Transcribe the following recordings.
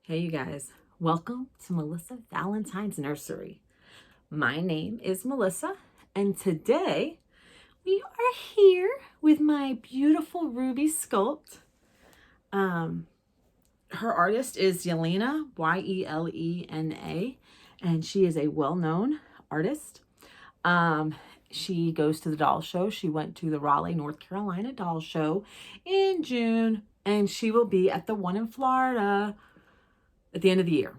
Hey, you guys. Welcome to Melissa Valentine's Nursery. My name is Melissa, and today we are here with my beautiful Ruby sculpt. Her artist is Yelena, Yelena, and she is a well-known artist. She goes to the doll show. She went to the Raleigh, North Carolina doll show in June, and she will be at the one in Florida at the end of the year.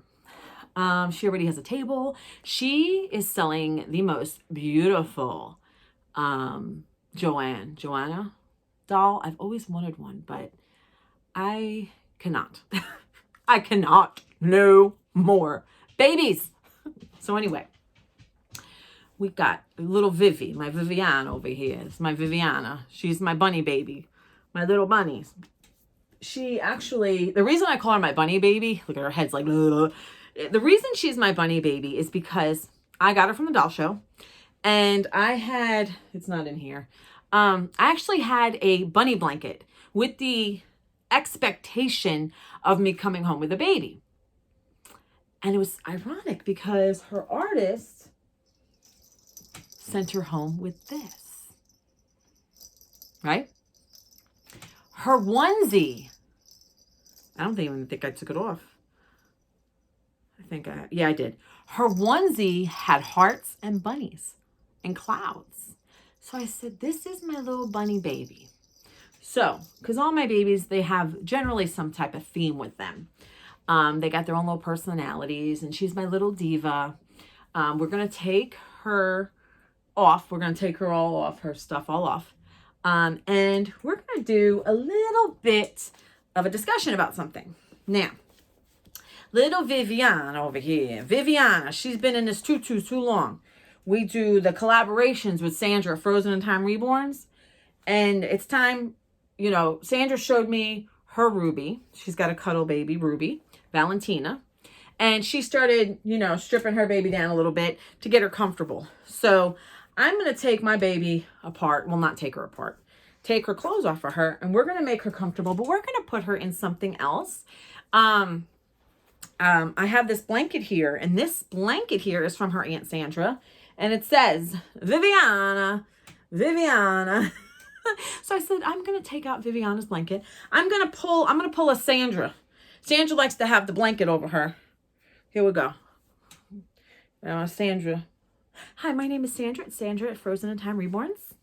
She already has a table. She is selling the most beautiful Joanna doll. I've always wanted one, but I cannot. I cannot. No more babies. So anyway, we got little Vivi, my Viviana over here. It's my Viviana. She's my bunny baby, my little bunnies. She actually, the reason I call her my bunny baby, look at her head's like, ugh. The reason she's my bunny baby is because I got her from the doll show, and I had, it's not in here, I actually had a bunny blanket with the expectation of me coming home with a baby. And it was ironic because her artist sent her home with this, right? Her onesie, I don't even think I took it off. Yeah, I did. Her onesie had hearts and bunnies and clouds. So I said, this is my little bunny baby. So, because all my babies, they have generally some type of theme with them. They got their own little personalities, and she's my little diva. We're going to take her off. We're going to take her all off, her stuff all off. And we're going to do a little bit of a discussion about something. Now, little Viviana over here. Viviana, she's been in this tutu too long. We do the collaborations with Sandra, Frozen in Time Reborns. And it's time, you know, Sandra showed me her Ruby. She's got a cuddle baby, Ruby, Valentina. And she started, you know, stripping her baby down a little bit to get her comfortable. So I'm going to take my baby apart. Well, not take her apart. Take her clothes off for her, and we're going to make her comfortable, but we're going to put her in something else. I have this blanket here, and this blanket here is from her Aunt Sandra, and it says, Viviana. So I said, I'm going to take out Viviana's blanket. I'm going to pull a Sandra. Sandra likes to have the blanket over her. Here we go. Sandra. Hi, my name is Sandra. It's Sandra at Frozen in Time Reborns.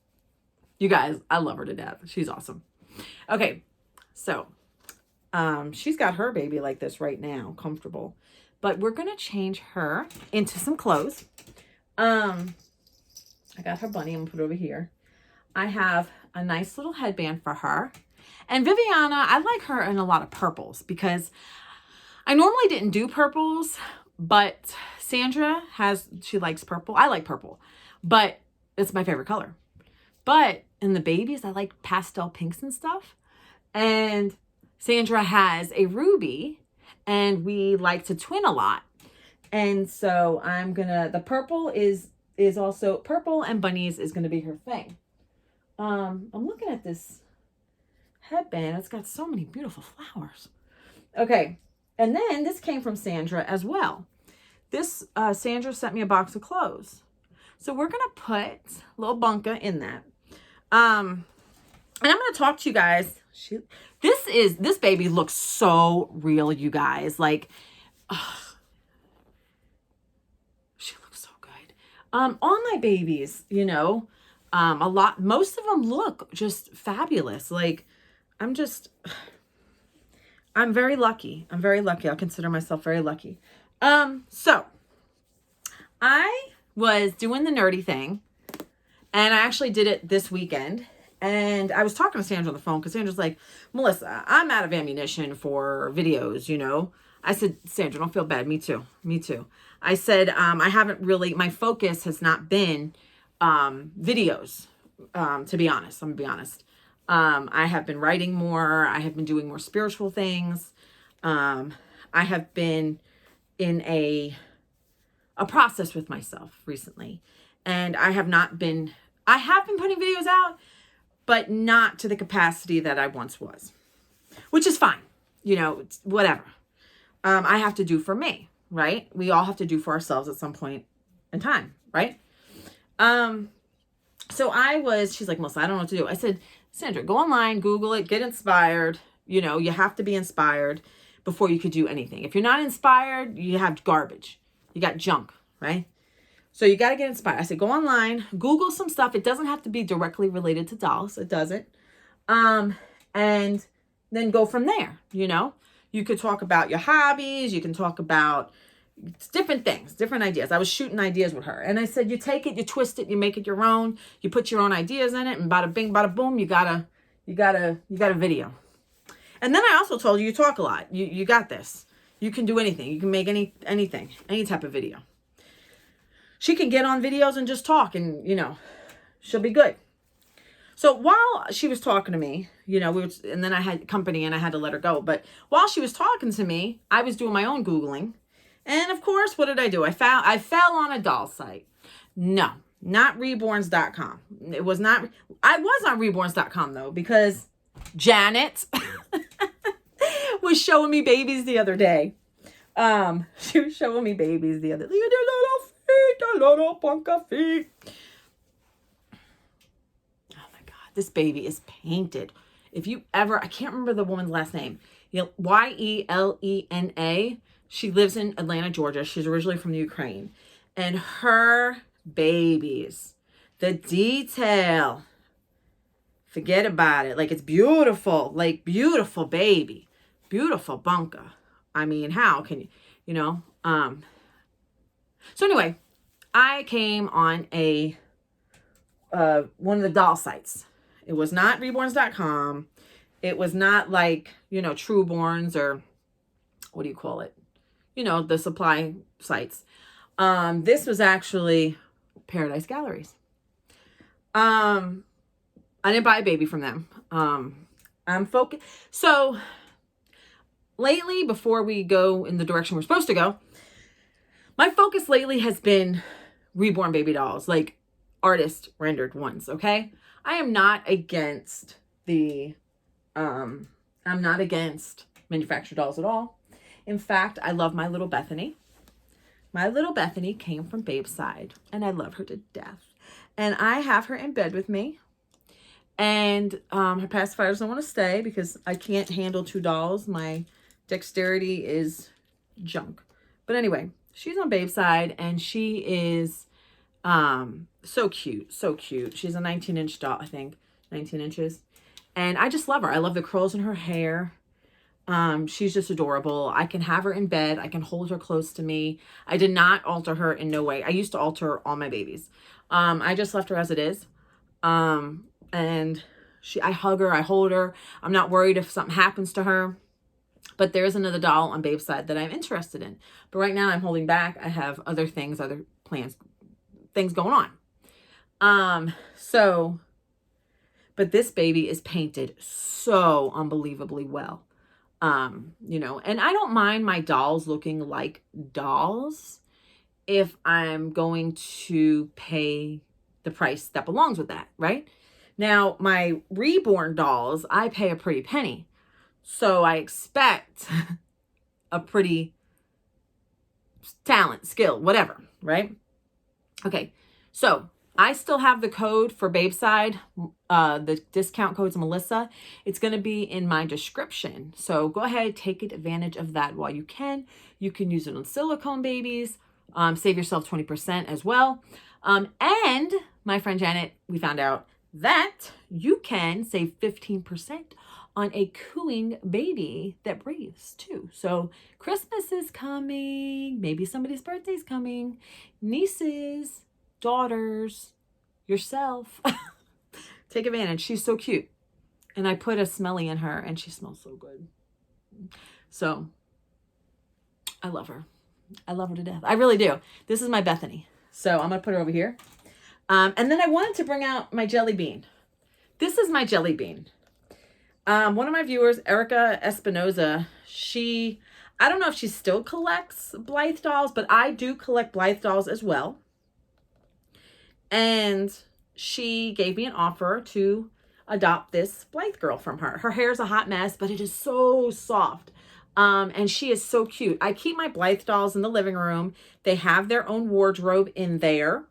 You guys, I love her to death. She's awesome. Okay, so she's got her baby like this right now, comfortable. But we're going to change her into some clothes. I got her bunny. I'm going to put it over here. I have a nice little headband for her. And Viviana, I like her in a lot of purples because I normally didn't do purples, but Sandra she likes purple. I like purple, but it's my favorite color. But in the babies, I like pastel pinks and stuff. And Sandra has a Ruby, and we like to twin a lot. And so the purple is also, purple and bunnies is going to be her thing. I'm looking at this headband. It's got so many beautiful flowers. Okay. And then this came from Sandra as well. Sandra sent me a box of clothes. So we're going to put a little bunka in that. And I'm going to talk to you guys. This baby looks so real, you guys. Like, she looks so good. All my babies, you know, most of them look just fabulous. Like, I'm very lucky. I'm very lucky. I'll consider myself very lucky. So I was doing the nerdy thing, and I actually did it this weekend. And I was talking to Sandra on the phone because Sandra's like, Melissa, I'm out of ammunition for videos, you know. I said, Sandra, don't feel bad. Me too. I said, I haven't really, my focus has not been videos, to be honest. I'm going to be honest. I have been writing more. I have been doing more spiritual things. I have been in a process with myself recently. And I have been putting videos out, but not to the capacity that I once was, which is fine. You know, it's whatever. I have to do for me, right? We all have to do for ourselves at some point in time, right? She's like, Melissa, I don't know what to do. I said, Sandra, go online, Google it, get inspired. You know, you have to be inspired before you could do anything. If you're not inspired, you have garbage. You got junk, right? So you got to get inspired. I said, go online, Google some stuff. It doesn't have to be directly related to dolls. It doesn't. And then go from there. You know, you could talk about your hobbies. You can talk about different things, different ideas. I was shooting ideas with her, and I said, you take it, you twist it, you make it your own, you put your own ideas in it, and bada bing, bada boom, you got a video. And then I also told you talk a lot. You got this. You can do anything. You can make anything, any type of video. She can get on videos and just talk, and you know, she'll be good. So while she was talking to me, you know, and then I had company and I had to let her go. But while she was talking to me, I was doing my own Googling. And of course, what did I do? I fell on a doll site. No, not reborns.com. It was not. I was on reborns.com though, because Janet was showing me babies the other day. She was showing me babies the other day. The little punka feet. Oh my God, this baby is painted. If you ever, I can't remember the woman's last name. Yelena. She lives in Atlanta, Georgia. She's originally from the Ukraine. And her babies, the detail, forget about it. Like, it's beautiful. Like, beautiful baby. Beautiful bunka. I mean, how can you, you know? So anyway, I came on one of the doll sites. It was not reborns.com. It was not like, you know, Trueborns or what do you call it? You know, the supply sites. This was actually Paradise Galleries. I didn't buy a baby from them. I'm focused. So lately, before we go in the direction we're supposed to go, my focus lately has been reborn baby dolls, like artist rendered ones. Okay. I am not against I'm not against manufactured dolls at all. In fact, I love my little Bethany. My little Bethany came from Babeside, and I love her to death. And I have her in bed with me. And her pacifier doesn't want to stay because I can't handle 2 dolls. My dexterity is junk. But anyway, she's on Babeside, and she is so cute, so cute. She's a 19-inch doll, I think, 19 inches. And I just love her. I love the curls in her hair. She's just adorable. I can have her in bed. I can hold her close to me. I did not alter her in no way. I used to alter all my babies. I just left her as it is. And I hug her, I hold her. I'm not worried if something happens to her. But there is another doll on Babeside that I'm interested in. But right now I'm holding back. I have other things, other plans, things going on. But this baby is painted so unbelievably well. You know, and I don't mind my dolls looking like dolls if I'm going to pay the price that belongs with that, right? Now, my reborn dolls, I pay a pretty penny. So I expect a pretty talent, skill, whatever, right? Okay, so I still have the code for Babeside. The discount code's Melissa. It's going to be in my description. So go ahead, take advantage of that while you can. You can use it on silicone babies. Save yourself 20% as well. And my friend Janet, we found out that you can save 15% on a cooing baby that breathes too. So Christmas is coming. Maybe somebody's birthday's coming. Nieces, daughters, yourself. Take advantage. She's so cute. And I put a smelly in her and she smells so good. So I love her. I love her to death. I really do. This is my Bethany. So I'm going to put her over here. And then I wanted to bring out my jelly bean. This is my jelly bean. One of my viewers, Erica Espinoza, I don't know if she still collects Blythe dolls, but I do collect Blythe dolls as well. And she gave me an offer to adopt this Blythe girl from her. Her hair is a hot mess, but it is so soft. And she is so cute. I keep my Blythe dolls in the living room. They have their own wardrobe in there.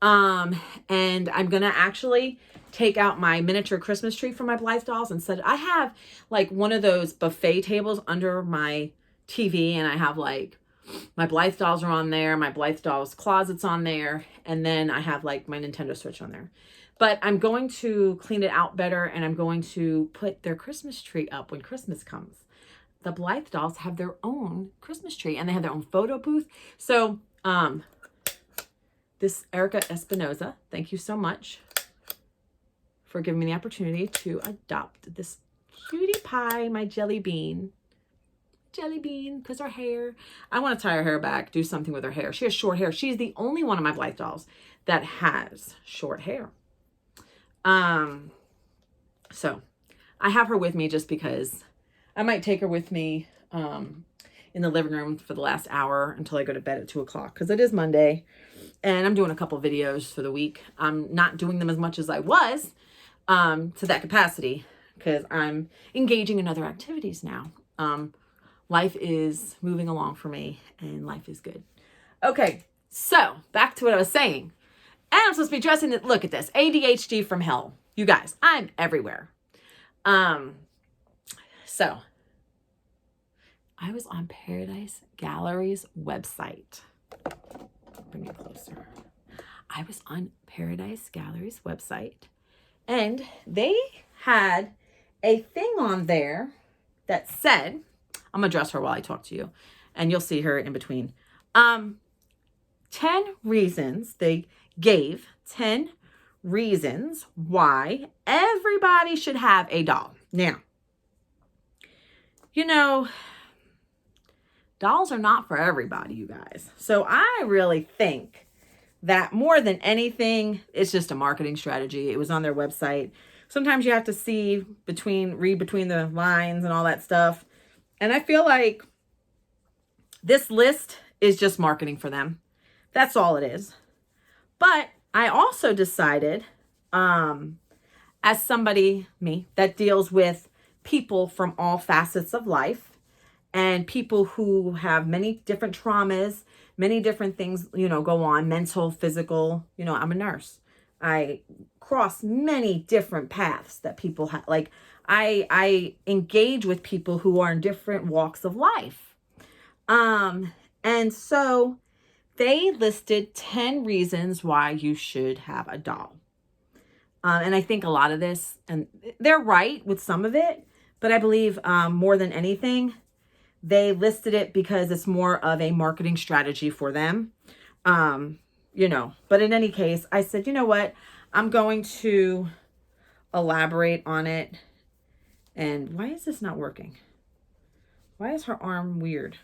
And I'm going to actually take out my miniature Christmas tree for my Blythe dolls and set I have like one of those buffet tables under my TV, and I have like my Blythe dolls are on there, my Blythe dolls closet's on there, and then I have like my Nintendo Switch on there. But I'm going to clean it out better, and I'm going to put their Christmas tree up when Christmas comes. The Blythe dolls have their own Christmas tree, and they have their own photo booth. So, this Erica Espinoza, thank you so much for giving me the opportunity to adopt this cutie pie, my jelly bean. Jelly bean, because her hair, I want to tie her hair back, do something with her hair. She has short hair. She's the only one of my Blythe dolls that has short hair. So I have her with me just because I might take her with me in the living room for the last hour until I go to bed at 2 o'clock, because it is Monday and I'm doing a couple videos for the week. I'm not doing them as much as I was to that capacity because I'm engaging in other activities now. Life is moving along for me and life is good. Okay, so back to what I was saying. And I'm supposed to be dressing it. Look at this. ADHD from hell. You guys, I'm everywhere. So I was on Paradise Gallery's website. Bring it closer. I was on Paradise Gallery's website, and they had a thing on there that said, I'm going to dress her while I talk to you, and you'll see her in between. 10 reasons. They gave 10 reasons why everybody should have a doll. Now, you know, dolls are not for everybody, you guys. So I really think that more than anything, it's just a marketing strategy. It was on their website. Sometimes you have to read between the lines and all that stuff. And I feel like this list is just marketing for them. That's all it is. But I also decided, as somebody, me, that deals with people from all facets of life and people who have many different traumas, many different things, go on, mental, physical. I'm a nurse. I cross many different paths that people have. Like, I engage with people who are in different walks of life. And so they listed 10 reasons why you should have a doll. And I think a lot of this, and they're right with some of it, but I believe more than anything, they listed it because it's more of a marketing strategy for them. But in any case, I said, you know what? I'm going to elaborate on it. And why is this not working? Why is her arm weird?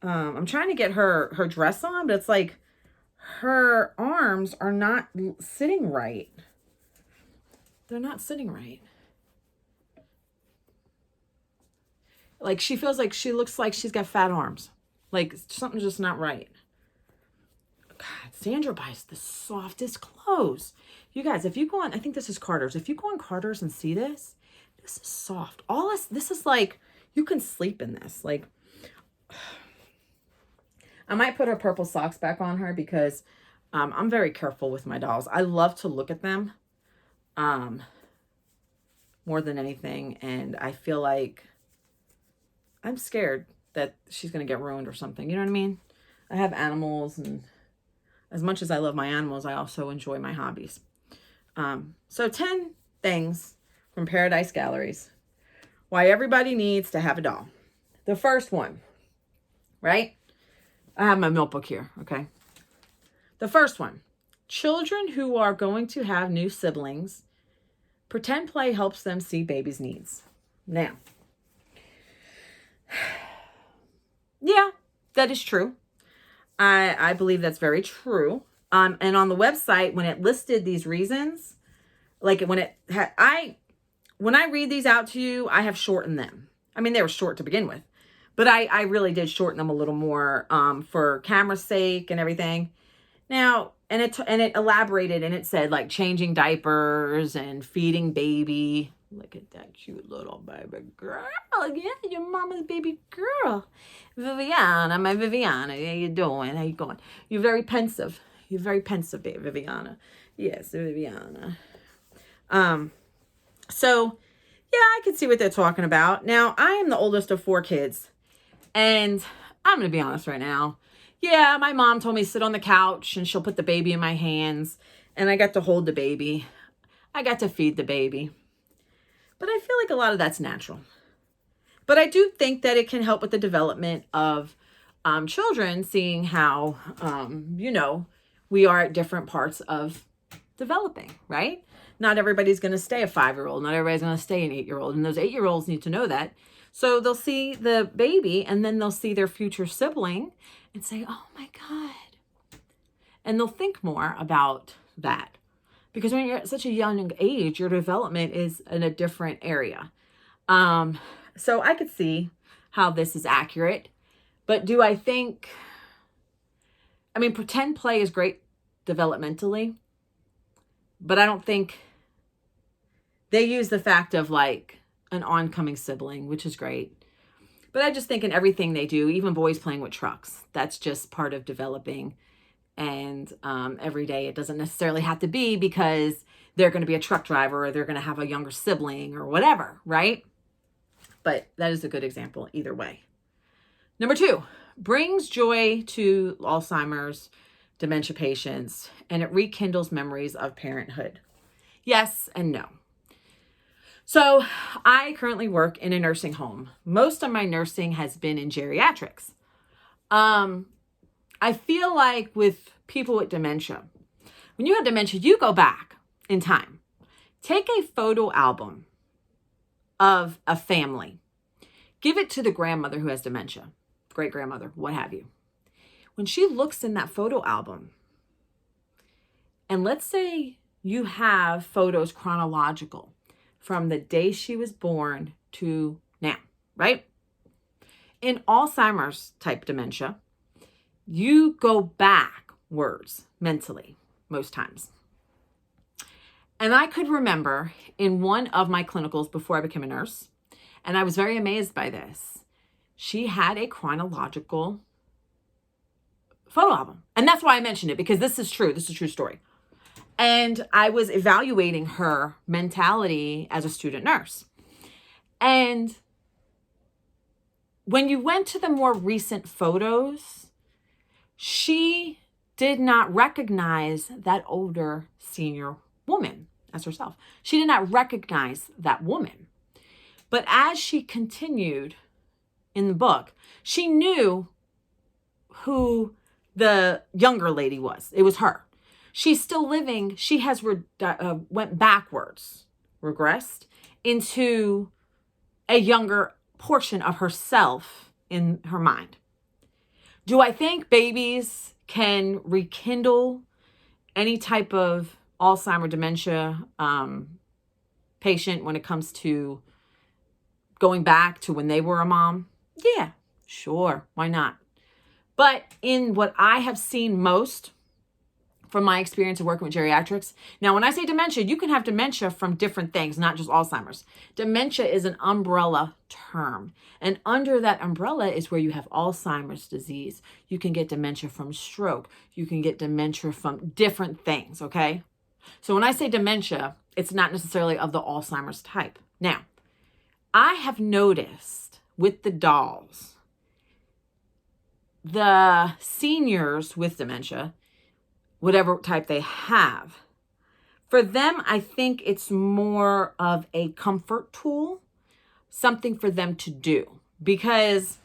I'm trying to get her dress on, but it's like her arms are not sitting right. They're not sitting right. Like, she feels like she looks like she's got fat arms. Like, something's just not right. God, Sandra buys the softest clothes. You guys, if you go on, I think this is Carter's. If you go on Carter's and see this, this is soft. This is like, you can sleep in this. Like, I might put her purple socks back on her because I'm very careful with my dolls. I love to look at them more than anything. And I feel like I'm scared that she's going to get ruined or something. You know what I mean? I have animals, and as much as I love my animals, I also enjoy my hobbies. So 10 things from Paradise Galleries why everybody needs to have a doll. The first one, right? I have my notebook here, okay? The first one, children who are going to have new siblings, pretend play helps them see baby's needs. Now, yeah, that is true. I believe that's very true. And on the website, when it listed these reasons, like when I read these out to you, I have shortened them. I mean, they were short to begin with, but I really did shorten them a little more for camera's sake and everything. Now, and it elaborated, and it said like changing diapers and feeding baby. Look at that cute little baby girl. Yeah, your mama's baby girl. Viviana, my Viviana. How you doing? How you going? You're very pensive. You're very pensive, baby, Viviana. Yes, Viviana. So, yeah, I can see what they're talking about. Now, I am the oldest of 4 kids. And I'm going to be honest right now. Yeah, my mom told me to sit on the couch and she'll put the baby in my hands. And I got to hold the baby. I got to feed the baby. But I feel like a lot of that's natural. But I do think that it can help with the development of children, seeing how, we are at different parts of developing, right? Not everybody's going to stay a 5-year-old. Not everybody's going to stay an 8-year-old. And those 8-year-olds need to know that. So they'll see the baby and then they'll see their future sibling and say, oh my God. And they'll think more about that. Because when you're at such a young age, your development is in a different area. So I could see how this is accurate. But do I think, pretend play is great developmentally. But I don't think they use the fact of like an oncoming sibling, which is great. But I just think in everything they do, even boys playing with trucks, that's just part of developing. And every day it doesn't necessarily have to be because they're going to be a truck driver or they're going to have a younger sibling or whatever, right? But that is a good example either way. Number 2, brings joy to Alzheimer's, dementia patients, and it rekindles memories of parenthood. Yes and no. So I currently work in a nursing home. Most of my nursing has been in geriatrics. I feel like with people with dementia, when you have dementia, you go back in time. Take a photo album of a family. Give it to the grandmother who has dementia, great-grandmother, what have you. When she looks in that photo album, and let's say you have photos chronological from the day she was born to now, right? In Alzheimer's type dementia, you go backwards mentally most times. And I could remember in one of my clinicals before I became a nurse, and I was very amazed by this. She had a chronological photo album. And that's why I mentioned it, because this is true. This is a true story. And I was evaluating her mentality as a student nurse. And when you went to the more recent photos, she did not recognize that older senior woman as herself. She did not recognize that woman. But as she continued in the book, she knew who the younger lady was. It was her. She's still living. She has went backwards, regressed into a younger portion of herself in her mind. Do I think babies can rekindle any type of Alzheimer's dementia patient when it comes to going back to when they were a mom? Yeah, sure. Why not? But in what I have seen most from my experience of working with geriatrics, now when I say dementia, you can have dementia from different things, not just Alzheimer's. Dementia is an umbrella term. And under that umbrella is where you have Alzheimer's disease. You can get dementia from stroke. You can get dementia from different things, okay? So when I say dementia, it's not necessarily of the Alzheimer's type. Now, I have noticed with the dolls, the seniors with dementia, whatever type they have, for them, I think it's more of a comfort tool, something for them to do. Because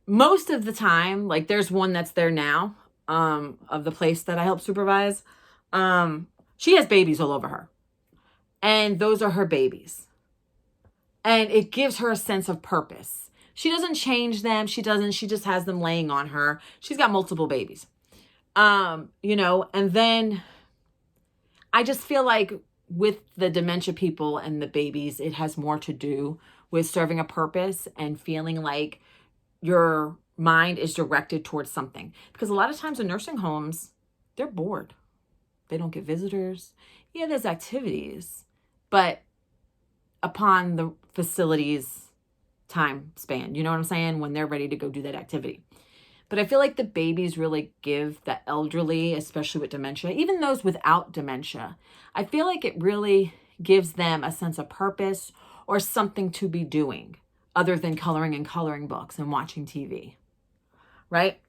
most of the time, like there's one that's there now, of the place that I help supervise. She has babies all over her. And those are her babies. And it gives her a sense of purpose. She doesn't change them. She just has them laying on her. She's got multiple babies. And then I just feel like with the dementia people and the babies, it has more to do with serving a purpose and feeling like your mind is directed towards something. Because a lot of times in nursing homes, they're bored. They don't get visitors. Yeah, there's activities, but upon the facility's time span, you know what I'm saying? When they're ready to go do that activity. But I feel like the babies really give the elderly, especially with dementia, even those without dementia, I feel like it really gives them a sense of purpose or something to be doing other than coloring in coloring books and watching TV, right?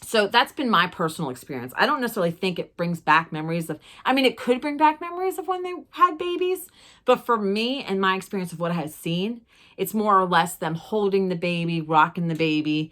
So that's been my personal experience. I don't necessarily think it brings back memories of, I mean, it could bring back memories of when they had babies, but for me and my experience of what I had seen, it's more or less them holding the baby, rocking the baby,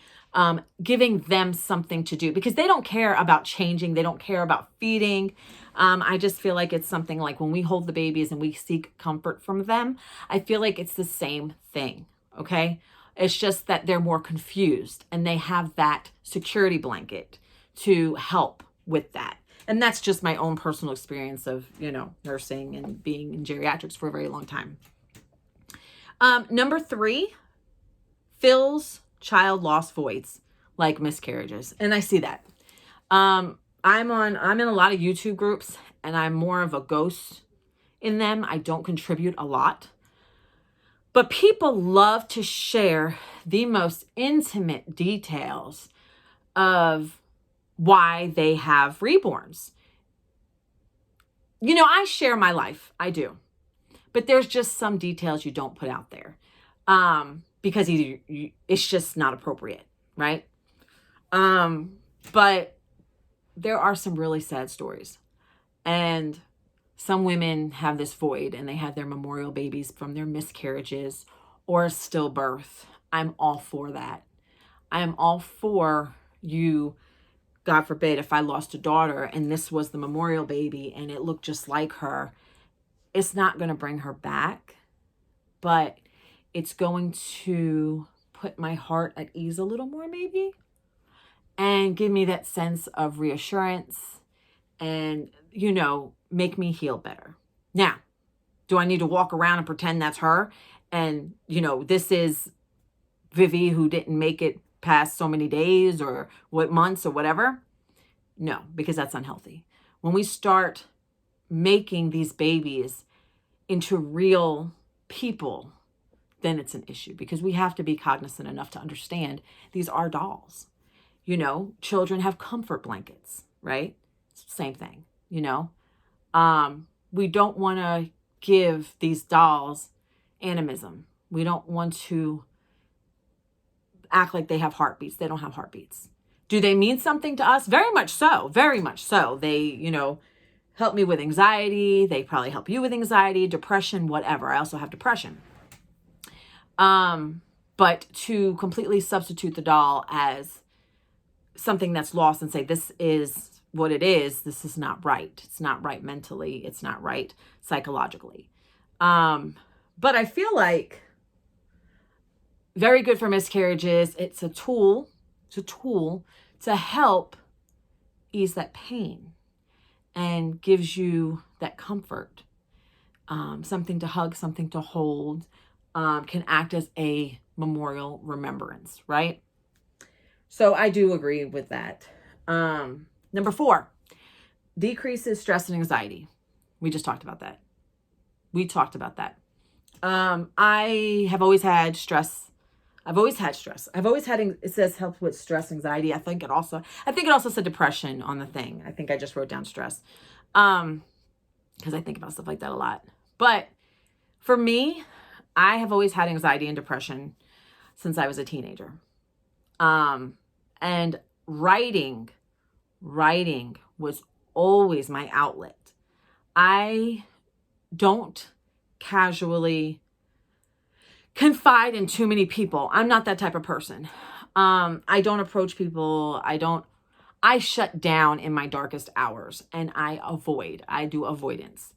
giving them something to do because they don't care about changing. They don't care about feeding. I just feel like it's something like when we hold the babies and we seek comfort from them, I feel like it's the same thing. Okay. It's just that they're more confused and they have that security blanket to help with that. And that's just my own personal experience of, nursing and being in geriatrics for a very long time. Number 3, fills child loss voids like miscarriages. And I see that. I'm in a lot of YouTube groups and I'm more of a ghost in them. I don't contribute a lot. But people love to share the most intimate details of why they have reborns. I share my life. I do. But there's just some details you don't put out there because it's just not appropriate, right? But there are some really sad stories. And some women have this void and they have their memorial babies from their miscarriages or stillbirth. I'm all for that. I am all for you, God forbid, if I lost a daughter and this was the memorial baby and it looked just like her, it's not going to bring her back, but it's going to put my heart at ease a little more maybe and give me that sense of reassurance and, make me heal better. Now, do I need to walk around and pretend that's her? And, this is Vivi who didn't make it past so many days or what months or whatever? No, because that's unhealthy. When we start making these babies into real people, then it's an issue because we have to be cognizant enough to understand these are dolls. Children have comfort blankets, right? Same thing, We don't want to give these dolls animism. We don't want to act like they have heartbeats. They don't have heartbeats. Do they mean something to us? Very much so. Very much so. They, help me with anxiety. They probably help you with anxiety, depression, whatever. I also have depression. But to completely substitute the doll as something that's lost and say, this is what it is, this is not right. It's not right mentally. It's not right psychologically. But I feel like very good for miscarriages. It's a tool to help ease that pain and gives you that comfort. Something to hug, something to hold, can act as a memorial remembrance, right? So I do agree with that. Number 4, decreases stress and anxiety. We just talked about that. I have always had stress. I've always had, it says help with stress, anxiety. I think it also said depression on the thing. I think I just wrote down stress. Because I think about stuff like that a lot. But for me, I have always had anxiety and depression since I was a teenager. And writing was always my outlet. I don't casually confide in too many people. I'm not that type of person. I don't approach people. I shut down in my darkest hours and I do avoidance.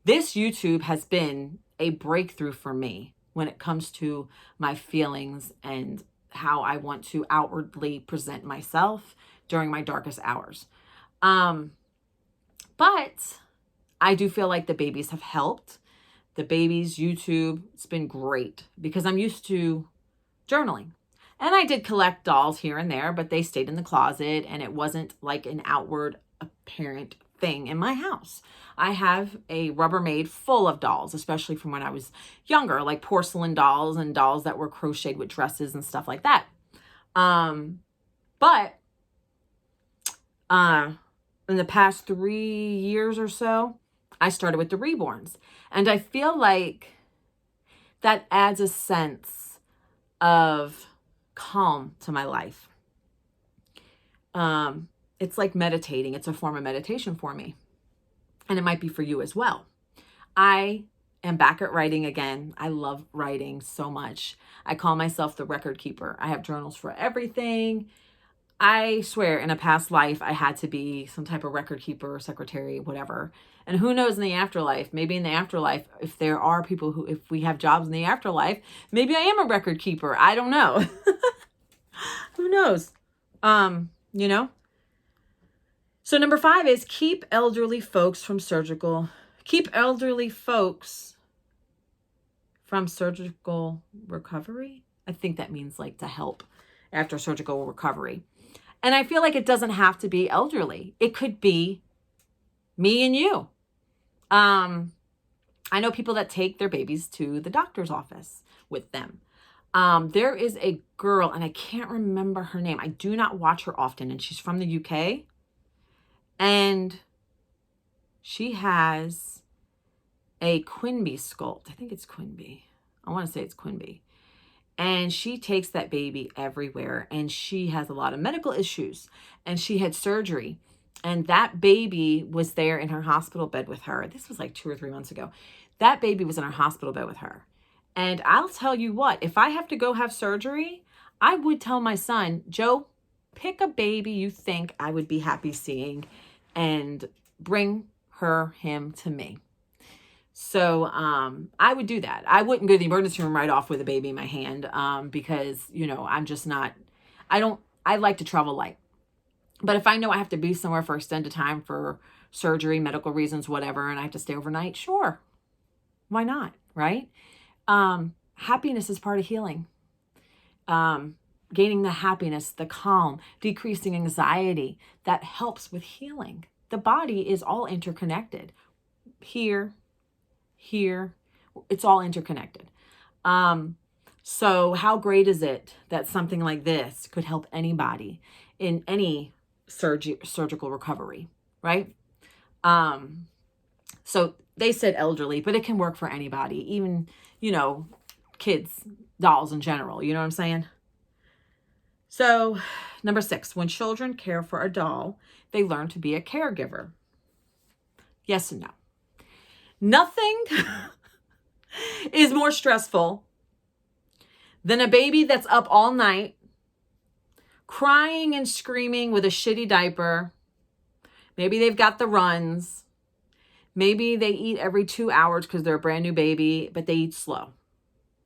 This YouTube has been a breakthrough for me when it comes to my feelings and how I want to outwardly present myself during my darkest hours. But I do feel like the babies have helped. The babies, YouTube, it's been great because I'm used to journaling. And I did collect dolls here and there, but they stayed in the closet and it wasn't like an outward apparent thing in my house. I have a Rubbermaid full of dolls, especially from when I was younger, like porcelain dolls and dolls that were crocheted with dresses and stuff like that. But in the past 3 years or so, I started with the reborns. And I feel like that adds a sense of calm to my life. It's like meditating. It's a form of meditation for me. And it might be for you as well. I am back at writing again. I love writing so much. I call myself the record keeper. I have journals for everything. I swear in a past life, I had to be some type of record keeper, secretary, whatever. And who knows in the afterlife, maybe in the afterlife, if there are people who, if we have jobs in the afterlife, maybe I am a record keeper. I don't know. Who knows? You know? So number 5 is keep elderly folks from surgical recovery. I think that means like to help after surgical recovery. And I feel like it doesn't have to be elderly. It could be me and you. I know people that take their babies to the doctor's office with them. There is a girl, and I can't remember her name. I do not watch her often, and she's from the UK. And she has a Quinby sculpt. I think it's Quinby. I want to say it's Quinby. And she takes that baby everywhere. And she has a lot of medical issues. And she had surgery. And that baby was there in her hospital bed with her. This was like 2 or 3 months ago. That baby was in her hospital bed with her. And I'll tell you what, if I have to go have surgery, I would tell my son, Joe, pick a baby you think I would be happy seeing and bring him to me. So I would do that. I wouldn't go to the emergency room right off with a baby in my hand because, you know, I'm just not, I like to travel light. But if I know I have to be somewhere for extended time for surgery, medical reasons, whatever, and I have to stay overnight, sure. Why not, right? Happiness is part of healing. Gaining the happiness, the calm, decreasing anxiety, that helps with healing. The body is all interconnected. Here, it's all interconnected. So how great is it that something like this could help anybody in any surgical recovery, right? So they said elderly, but it can work for anybody, even, you know, kids, dolls in general, you know what I'm saying? So number 6, when children care for a doll, they learn to be a caregiver. Yes and no. Nothing is more stressful than a baby that's up all night, crying and screaming with a shitty diaper. Maybe they've got the runs. Maybe they eat every 2 hours because they're a brand new baby, but they eat slow.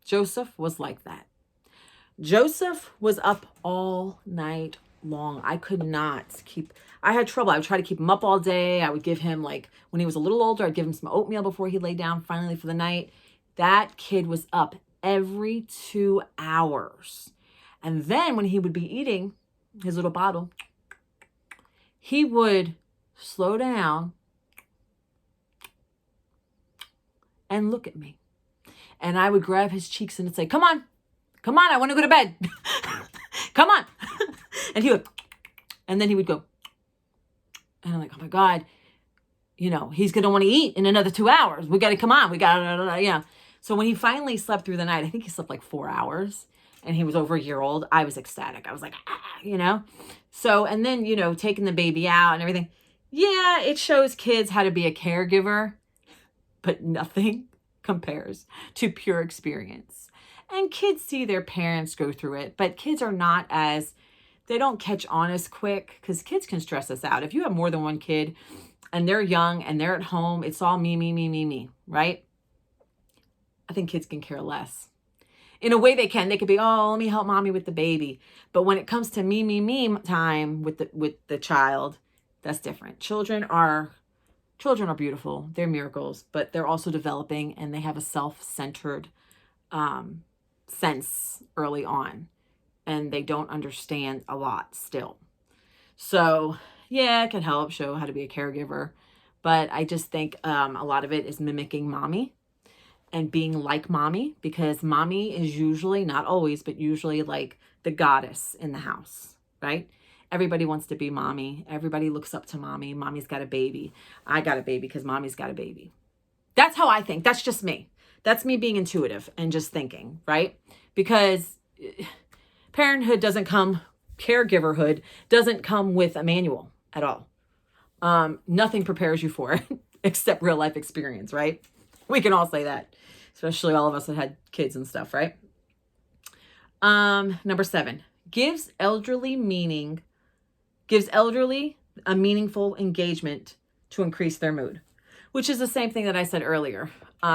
Joseph was like that. Joseph was up all night long. I had trouble. I would try to keep him up all day. I would give him, like, when he was a little older, I'd give him some oatmeal before he lay down finally for the night. That kid was up every 2 hours. And then when he would be eating his little bottle, he would slow down and look at me. And I would grab his cheeks and say, come on, I want to go to bed. Come on. And then he would go. And I'm like, oh my God, you know, he's going to want to eat in another 2 hours. We got to come on. Yeah. So when he finally slept through the night, I think he slept like 4 hours and he was over a year old. I was ecstatic. I was like, you know, so, and then, you know, taking the baby out and everything. Yeah, it shows kids how to be a caregiver, but nothing compares to pure experience. And kids see their parents go through it, but kids are not they don't catch on as quick because kids can stress us out. If you have more than one kid and they're young and they're at home, it's all me, right? I think kids can care less. In a way they can. They could be, oh, let me help mommy with the baby. But when it comes to me time with the child, that's different. Children are beautiful. They're miracles, but they're also developing and they have a self-centered sense early on. And they don't understand a lot still. So yeah, it can help show how to be a caregiver. But I just think a lot of it is mimicking mommy and being like mommy, because mommy is usually, not always, but usually like the goddess in the house, right? Everybody wants to be mommy. Everybody looks up to mommy. Mommy's got a baby. I got a baby because mommy's got a baby. That's how I think. That's just me. That's me being intuitive and just thinking, right? Because parenthood doesn't come, caregiverhood doesn't come with a manual at all. Nothing prepares you for it except real life experience, right? We can all say that, especially all of us that had kids and stuff, right? Number 7, gives elderly a meaningful engagement to increase their mood, which is the same thing that I said earlier.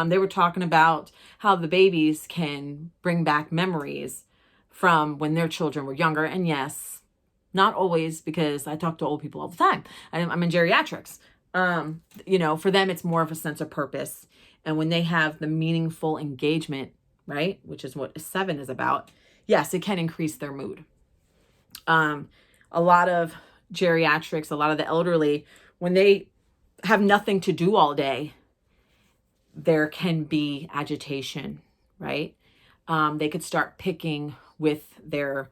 They were talking about how the babies can bring back memories from when their children were younger. And yes, not always, because I talk to old people all the time. I'm in geriatrics. For them, it's more of a sense of purpose. And when they have the meaningful engagement, right, which is what 7 is about, yes, it can increase their mood. A lot of geriatrics, a lot of the elderly, when they have nothing to do all day, there can be agitation, right? They could start picking with their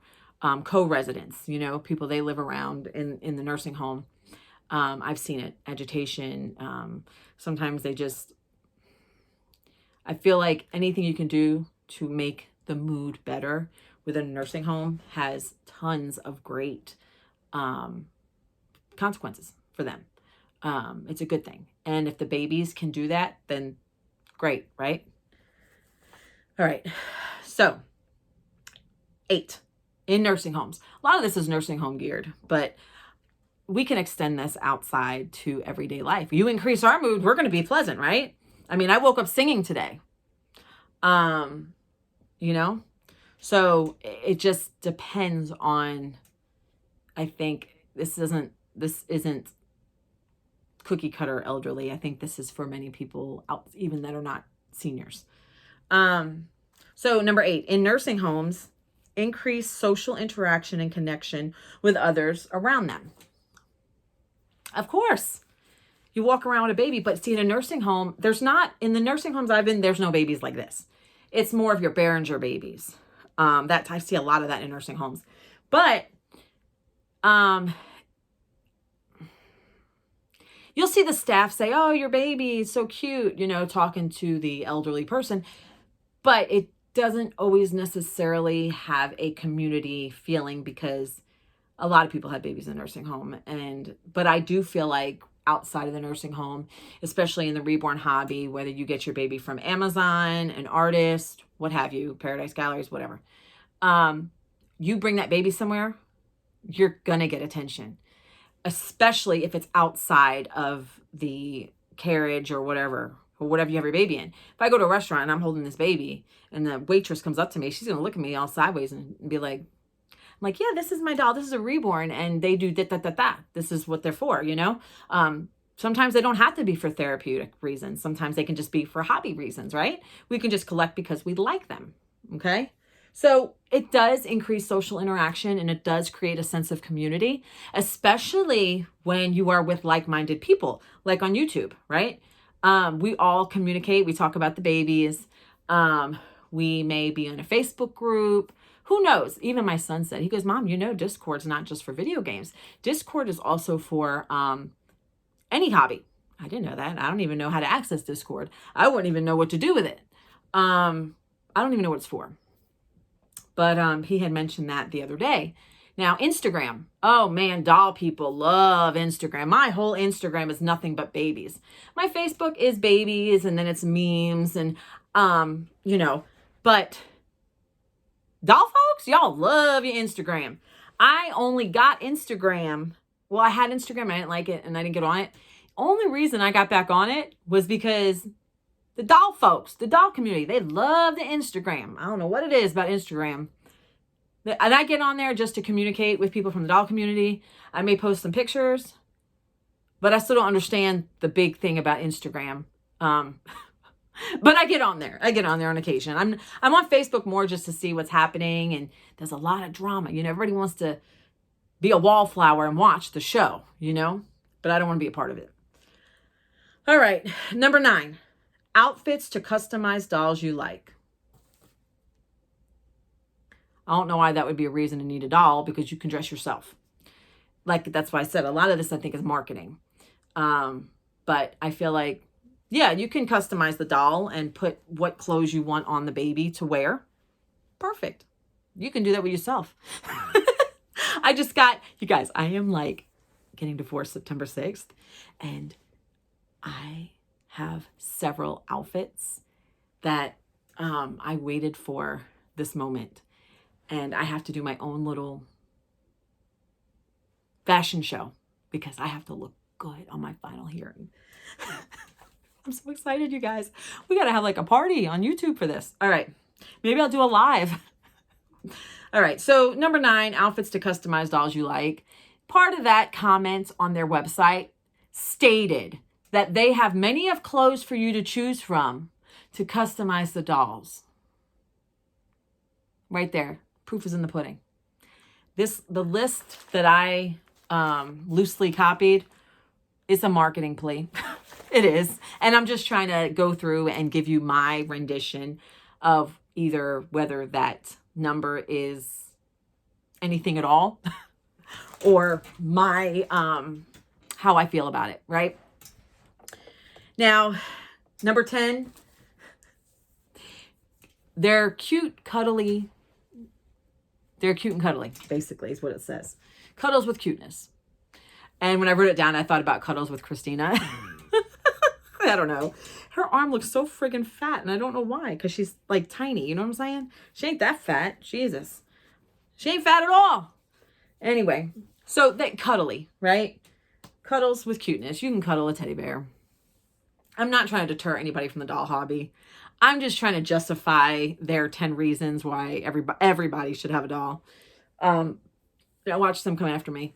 co-residents, people they live around in the nursing home. I've seen it, agitation. Sometimes I feel like anything you can do to make the mood better within a nursing home has tons of great consequences for them. It's a good thing. And if the babies can do that, then great, right? All right. So 8, in nursing homes. A lot of this is nursing home geared, but we can extend this outside to everyday life. You increase our mood, we're going to be pleasant, right? I mean, I woke up singing today. So it just depends on, I think this isn't cookie cutter elderly. I think this is for many people out, even that are not seniors. So number 8, in nursing homes, increase social interaction and connection with others around them. Of course, you walk around with a baby, but see, in a nursing home, in the nursing homes I've been, there's no babies like this. It's more of your Behringer babies. That I see a lot of that in nursing homes. But you'll see the staff say, "Oh, your baby is so cute," talking to the elderly person. But it doesn't always necessarily have a community feeling, because a lot of people have babies in the nursing home. But I do feel like outside of the nursing home, especially in the reborn hobby, whether you get your baby from Amazon, an artist, what have you, Paradise Galleries, whatever, you bring that baby somewhere, you're going to get attention, especially if it's outside of the carriage or whatever you have your baby in. If I go to a restaurant and I'm holding this baby and the waitress comes up to me, she's going to look at me all sideways and be like, yeah, this is my doll. This is a reborn. And they do that. This is what they're for, Sometimes they don't have to be for therapeutic reasons. Sometimes they can just be for hobby reasons, right? We can just collect because we like them. Okay. So it does increase social interaction, and it does create a sense of community, especially when you are with like-minded people, like on YouTube, right? We all communicate. We talk about the babies. We may be in a Facebook group. Who knows? Even my son said, he goes, "Mom, Discord's not just for video games. Discord is also for any hobby." I didn't know that. I don't even know how to access Discord. I wouldn't even know what to do with it. I don't even know what it's for. But he had mentioned that the other day. Now, Instagram. Oh, man, doll people love Instagram. My whole Instagram is nothing but babies. My Facebook is babies, and then it's memes, and, but doll folks, y'all love your Instagram. I only got Instagram. Well, I had Instagram. I didn't like it, and I didn't get on it. Only reason I got back on it was because the doll folks, the doll community, they love the Instagram. I don't know what it is about Instagram. And I get on there just to communicate with people from the doll community. I may post some pictures, but I still don't understand the big thing about Instagram. But I get on there. On occasion. I'm on Facebook more just to see what's happening, and there's a lot of drama. Everybody wants to be a wallflower and watch the show, but I don't want to be a part of it. All right. Number 9, outfits to customize dolls you like. I don't know why that would be a reason to need a doll, because you can dress yourself. Like, that's why I said a lot of this, I think, is marketing. But I feel like, yeah, you can customize the doll and put what clothes you want on the baby to wear. Perfect. You can do that with yourself. I just got, you guys, I am like getting divorced September 6th. And I have several outfits that I waited for this moment. And I have to do my own little fashion show because I have to look good on my final hearing. I'm so excited, you guys. We got to have like a party on YouTube for this. All right. Maybe I'll do a live. All right. So number 9, outfits to customize dolls you like. Part of that comment on their website stated that they have many of clothes for you to choose from to customize the dolls. Right there. Proof is in the pudding. The list that I loosely copied is a marketing plea. It is. And I'm just trying to go through and give you my rendition of either whether that number is anything at all or my how I feel about it, right? Now, number 10, they're cute, cuddly. They're cute and cuddly, basically, is what it says. Cuddles with cuteness. And when I wrote it down, I thought about Cuddles with Christina. I don't know. Her arm looks so friggin' fat, and I don't know why, because she's, like, tiny. You know what I'm saying? She ain't that fat. Jesus. She ain't fat at all. Anyway, so that cuddly, right? Cuddles with cuteness. You can cuddle a teddy bear. I'm not trying to deter anybody from the doll hobby. I'm just trying to justify their 10 reasons why everybody should have a doll. Watch them come after me.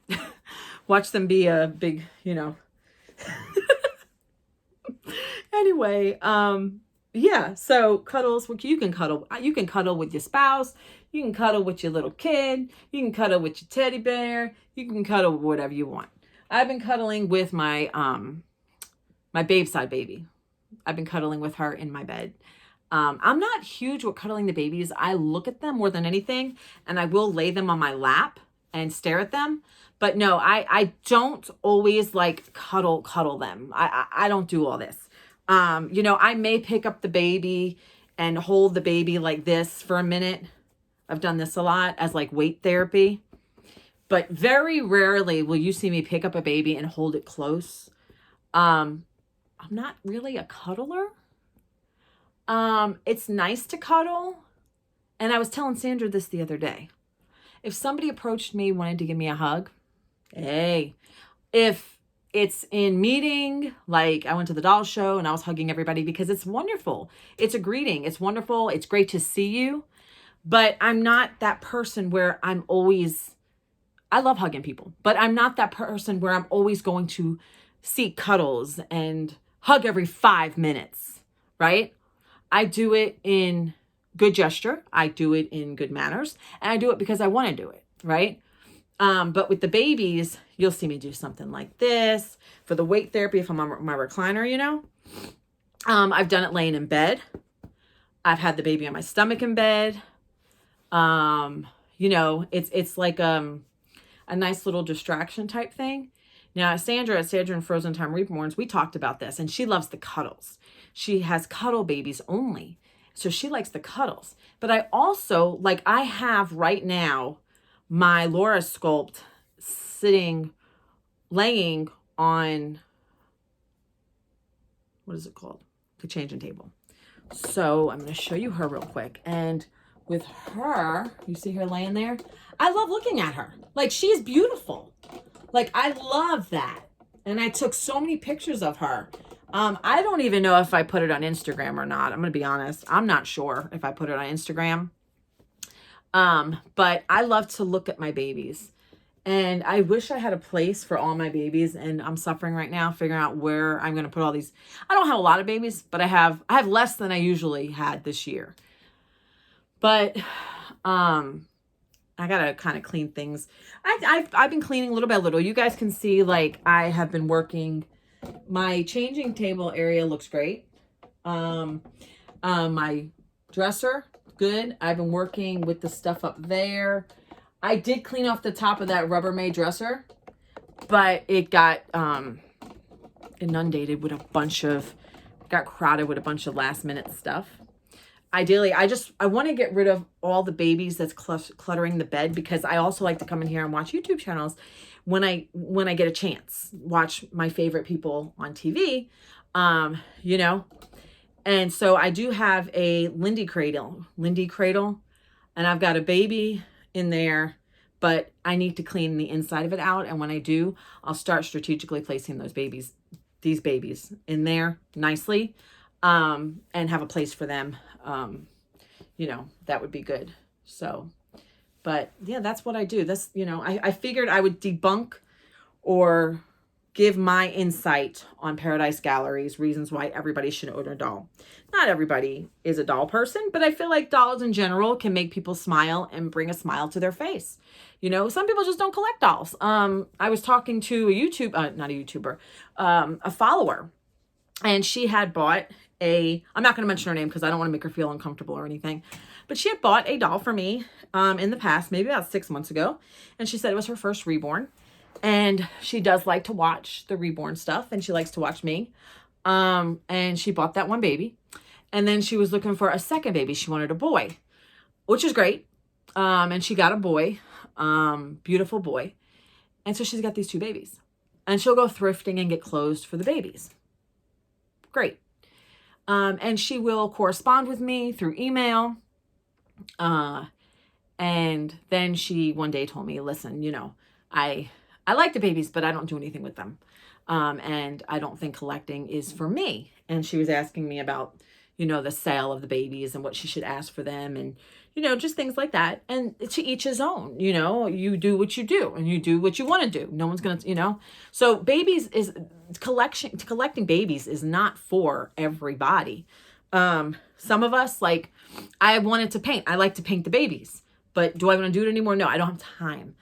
Watch them be a big, Anyway, yeah, so cuddles, you can cuddle with your spouse, you can cuddle with your little kid, you can cuddle with your teddy bear, you can cuddle with whatever you want. I've been cuddling with my my Babeside baby. I've been cuddling with her in my bed. I'm not huge with cuddling the babies. I look at them more than anything, and I will lay them on my lap and stare at them. But no, I don't always like cuddle them. I don't do all this. I may pick up the baby and hold the baby like this for a minute. I've done this a lot as like weight therapy. But very rarely will you see me pick up a baby and hold it close. I'm not really a cuddler. It's nice to cuddle. And I was telling Sandra this the other day. If somebody approached me, wanted to give me a hug, hey, if it's in meeting, like I went to the doll show and I was hugging everybody because it's wonderful. It's a greeting. It's wonderful. It's great to see you. But I'm not that person where I love hugging people, but I'm not that person where I'm always going to seek cuddles and hug every 5 minutes, right? I do it in good gesture. I do it in good manners. And I do it because I want to do it, right? But with the babies, you'll see me do something like this for the weight therapy if I'm on my recliner, I've done it laying in bed. I've had the baby on my stomach in bed. It's like a nice little distraction type thing. Now, Sandra and Frozen Time Reborns, we talked about this, and she loves the cuddles. She has cuddle babies only. So she likes the cuddles. But I also, I have right now my Laura Sculpt laying on, what is it called? The changing table. So I'm going to show you her real quick. And with her, you see her laying there? I love looking at her. She's beautiful. I love that. And I took so many pictures of her. I don't even know if I put it on Instagram or not. I'm going to be honest. I'm not sure if I put it on Instagram. But I love to look at my babies. And I wish I had a place for all my babies. And I'm suffering right now figuring out where I'm going to put all these. I don't have a lot of babies, but I have less than I usually had this year. But I got to kind of clean things. I've been cleaning little by little. You guys can see I have been working My changing table area looks great. My dresser, good. I've been working with the stuff up there. I did clean off the top of that Rubbermaid dresser, but it got inundated with got crowded with a bunch of last minute stuff. Ideally, I want to get rid of all the babies that's cluttering the bed, because I also like to come in here and watch YouTube channels when I get a chance. Watch my favorite people on TV, you know. And so I do have a Lindy cradle, and I've got a baby in there, but I need to clean the inside of it out. And when I do, I'll start strategically placing these babies in there nicely, and have a place for them. You know, that would be good. So, but yeah, that's what I do. That's, you know, I figured I would debunk or give my insight on Paradise Gallery's reasons why everybody should own a doll. Not everybody is a doll person, but I feel like dolls in general can make people smile and bring a smile to their face. You know, some people just don't collect dolls. I was talking to a follower, and she had bought I'm not going to mention her name because I don't want to make her feel uncomfortable or anything, but she had bought a doll for me in the past, maybe about 6 months ago. And she said it was her first reborn. And she does like to watch the reborn stuff, and she likes to watch me. And she bought that one baby. And then she was looking for a second baby. She wanted a boy, which is great. And she got a boy, beautiful boy. And so she's got these 2 babies. And she'll go thrifting and get clothes for the babies. Great. And she will correspond with me through email. And then she one day told me, listen, you know, I like the babies, but I don't do anything with them. And I don't think collecting is for me. And she was asking me about, you know, the sale of the babies and what she should ask for them, and, you know, just things like that. And to each his own, you know, you do what you do and you do what you want to do. No one's going to, you know, so collecting babies is not for everybody. Some of us, like, I wanted to paint. I like to paint the babies, but do I want to do it anymore? No, I don't have time.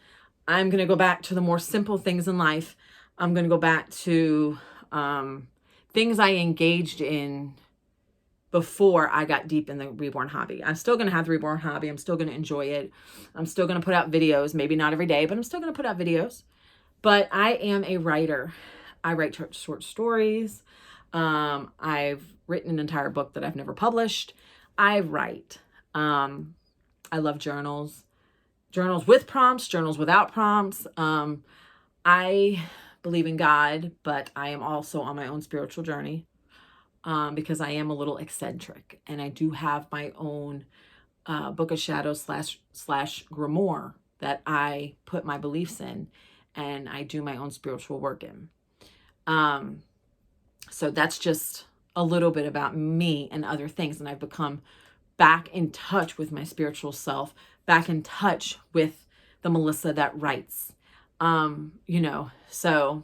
I'm going to go back to the more simple things in life. I'm going to go back to things I engaged in before I got deep in the reborn hobby. I'm still going to have the reborn hobby. I'm still going to enjoy it. I'm still going to put out videos, maybe not every day, but I'm still going to put out videos. But I am a writer. I write short stories. I've written an entire book that I've never published. I write. I love journals. Journals with prompts, journals without prompts. I believe in God, but I am also on my own spiritual journey, because I am a little eccentric, and I do have my own book of shadows slash grimoire that I put my beliefs in, and I do my own spiritual work in. So that's just a little bit about me and other things, and I've become back in touch with my spiritual self, back in touch with the Melissa that writes, you know, so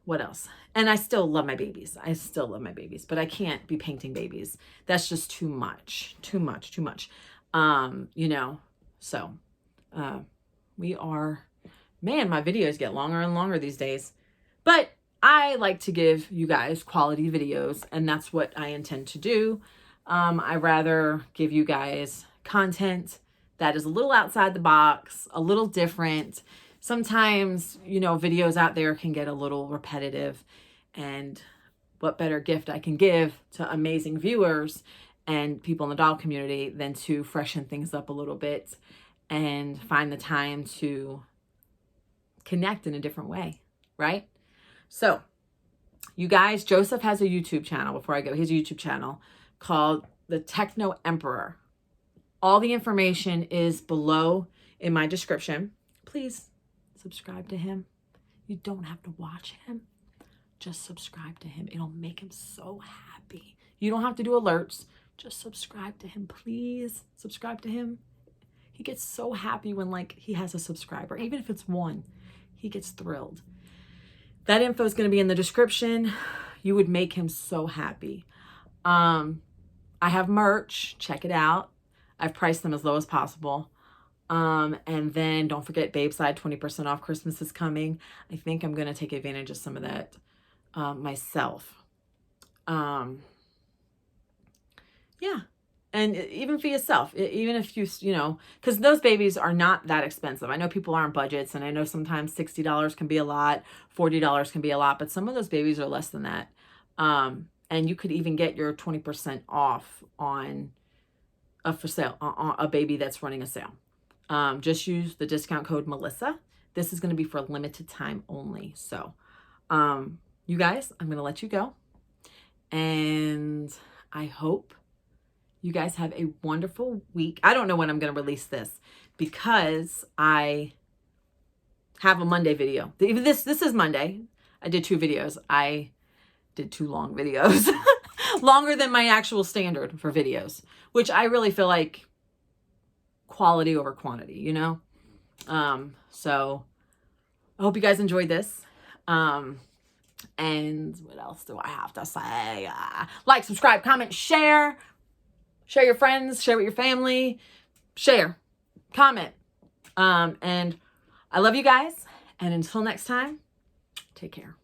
what else? And I still love my babies. But I can't be painting babies. That's just too much, you know, so, my videos get longer and longer these days, but I like to give you guys quality videos, and that's what I intend to do. I rather give you guys content that is a little outside the box, a little different. Sometimes, you know, videos out there can get a little repetitive, and what better gift I can give to amazing viewers and people in the doll community than to freshen things up a little bit and find the time to connect in a different way, right? So, you guys, Joseph has a YouTube channel, before I go, his YouTube channel called the Techno Emperor. All the information is below in my description. Please subscribe to him. You don't have to watch him. Just subscribe to him. It'll make him so happy. You don't have to do alerts. Just subscribe to him. Please subscribe to him. He gets so happy when, like, he has a subscriber. Even if it's one, he gets thrilled. That info is going to be in the description. You would make him so happy. I have merch. Check it out. I've priced them as low as possible. And then don't forget Babeside, 20% off. Christmas is coming. I think I'm going to take advantage of some of that myself. Yeah. And even for yourself, even if you know, because those babies are not that expensive. I know people aren't budgets, and I know sometimes $60 can be a lot, $40 can be a lot, but some of those babies are less than that. And you could even get your 20% off on a for sale, on a baby that's running a sale. Just use the discount code Melissa. This is going to be for a limited time only. So, you guys, I'm going to let you go. And I hope you guys have a wonderful week. I don't know when I'm going to release this because I have a Monday video. Even this is Monday. I did 2 videos. I did 2 long videos. Longer than my actual standard for videos, which I really feel like quality over quantity, you know? So I hope you guys enjoyed this. And what else do I have to say? Like, subscribe, comment, share. Share your friends, share with your family, share, comment. And I love you guys. And until next time, take care.